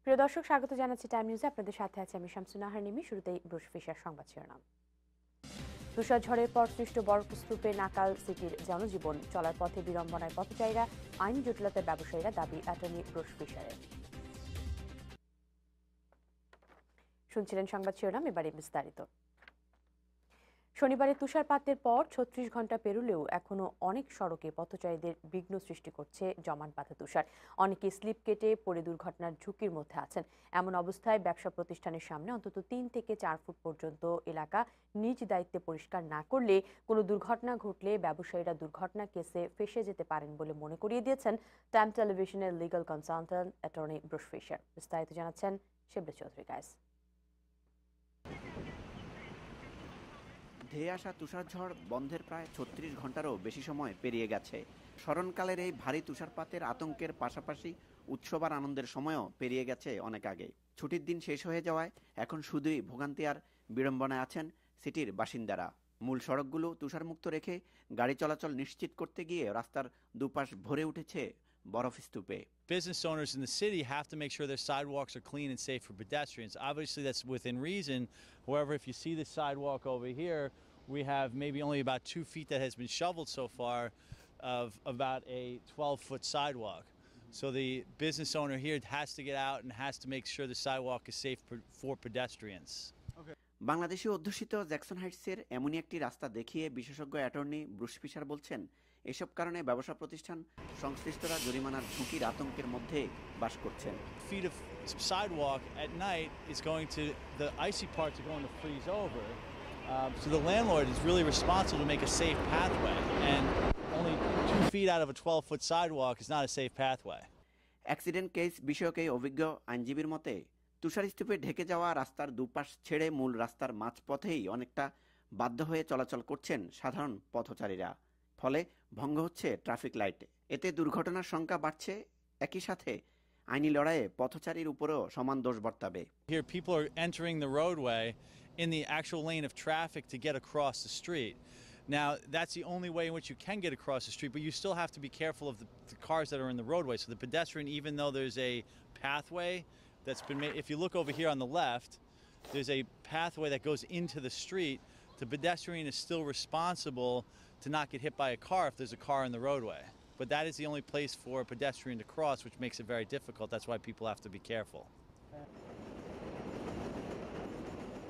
প্রিয় দর্শক, স্বাগত জানাচ্ছি টাইম নিউজে। আপনাদের সাথে আছে আমি শামসুন্নাহার নিমি। শুরুতেই ব্রুশ ফিশার সংবাদ শিরোনাম। তুষার ঝড়ের পর সৃষ্ট বরফস্তূপে নাকাল সিটির জনজীবন চলার পথে বিড়ম্বনায় পথচারীরা, আইনি জটিলতার ব্যবসায়ীরা, দাবি অ্যাটর্নি ব্রুশ ফিশারের। শুনছিলেন সংবাদ শিরোনাম, এবারে বিস্তারিত। শনিবারে তুষারপাতের পর ৩৬ ঘন্টা পেরুলেও এখনো অনেক সড়কে পথচারীদের বিঘ্ন সৃষ্টি করছে জমাট বাঁধা তুষার। অনেকে স্লিপ কেটে পড়ে দুর্ঘটনার ঝুঁকির মধ্যে আছেন। এমন অবস্থায় ব্যবসা প্রতিষ্ঠানের সামনে অন্তত ৩ থেকে ৪ ফুট পর্যন্ত এলাকা নিজ দায়িত্বে পরিষ্কার না করলে কোনো দুর্ঘটনা ঘটলে ব্যবসায়ীরা দুর্ঘটনা কেসে ফেঁসে যেতে পারেন বলে মনে করিয়ে দিয়েছেন টাইম টেলিভিশনের legal consultant attorney Bruce Fisher. বিস্তারিত জানাচ্ছেন শিবলি চৌধুরী গায়েস। ধেয়ে আসা তুষারঝড় বন্ধের প্রায় ৩৬ ঘন্টারও বেশি সময় পেরিয়ে গেছে। স্মরণকালের এই ভারী তুষারপাতের আতঙ্কের পাশাপাশি উৎসব আর আনন্দের সময়ও পেরিয়ে গেছে অনেক আগে। ছুটির দিন শেষ হয়ে যাওয়ায় এখন শুধুই ভোগান্তি আর বিড়ম্বনায় আছেন সিটির বাসিন্দারা। মূল সড়কগুলো তুষারমুক্ত রেখে গাড়ি চলাচল নিশ্চিত করতে গিয়ে রাস্তার দুপাশ ভরে উঠেছে বরফ স্তূপে। Business owners in the city have to make sure their sidewalks are clean and safe for pedestrians. Obviously, that's within reason. However, if you see the sidewalk over here, we have maybe only about 2 feet that has been shoveled so far of about a 12-foot sidewalk. So the business owner here has to get out and has to make sure the sidewalk is safe for pedestrians. বাংলাদেশে অধ্যুষিত Jackson হাইটসের এমনই একটি রাস্তা দেখিয়ে বিশেষজ্ঞ attorney Bruce fisher বলছেন, এসব কারণে ব্যবসা প্রতিষ্ঠান সংশ্লিষ্টরা জরিমানার ঝুঁকির আতঙ্কের মধ্যে বাস করছেন। Feet of sidewalk at night is going to, the icy parts are going to freeze over. So the landlord is really responsible to make a safe pathway, and only 2 feet out of a 12-foot sidewalk is not a safe pathway. Accident case বিষয়ক এই অভিজ্ঞ আইনজীবীর মতে, তুষারস্তূপে ঢেকে যাওয়া রাস্তার দুপাশ ছেড়ে মূল রাস্তার মাঝপথেই অনেকটা বাধ্য হয়ে চলাচল করছেন সাধারণ পথচারীরা। ফলে ভঙ্গ হচ্ছে ট্রাফিক লাইট। এতে দুর্ঘটনার সংখ্যা বাড়ছে, একই সাথে আইনি লড়াইয়ে পথচারীর উপরেও সমান দোষ বর্তাবে। Here people are entering the roadway in the actual lane of traffic to get across the street. Now, that's the only way in which you can get across the street, but you still have to be careful of the cars that are in the roadway. So the pedestrian, even though there's a pathway that's been made, if you look over here on the left, there's a pathway that goes into the street. The pedestrian is still responsible to not get hit by a car if there's a car in the roadway. But that is the only place for a pedestrian to cross, which makes it very difficult. That's why people have to be careful.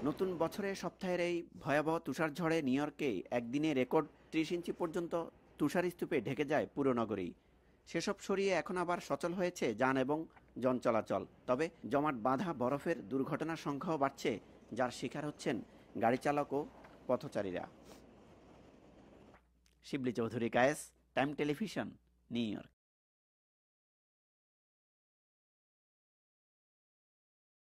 নতুন বছরে সপ্তাহের এই ভয়াবহ তুষার ঝড়ে new ইয়র্কে একদিনে record ৩০ ইঞ্চি পর্যন্ত তুষারস্তূপে ঢেকে যায় পুরো নগরী। সেসব সরিয়ে এখন আবার সচল হয়েছে যান এবং জন চলাচল। তবে জমাট বাঁধা বরফের দুর্ঘটনার সংখ্যাও বাড়ছে, যার শিকার হচ্ছেন গাড়ি চালক ও পথচারীরা। Shibli Chowdhury Kayes, Time Television, New York.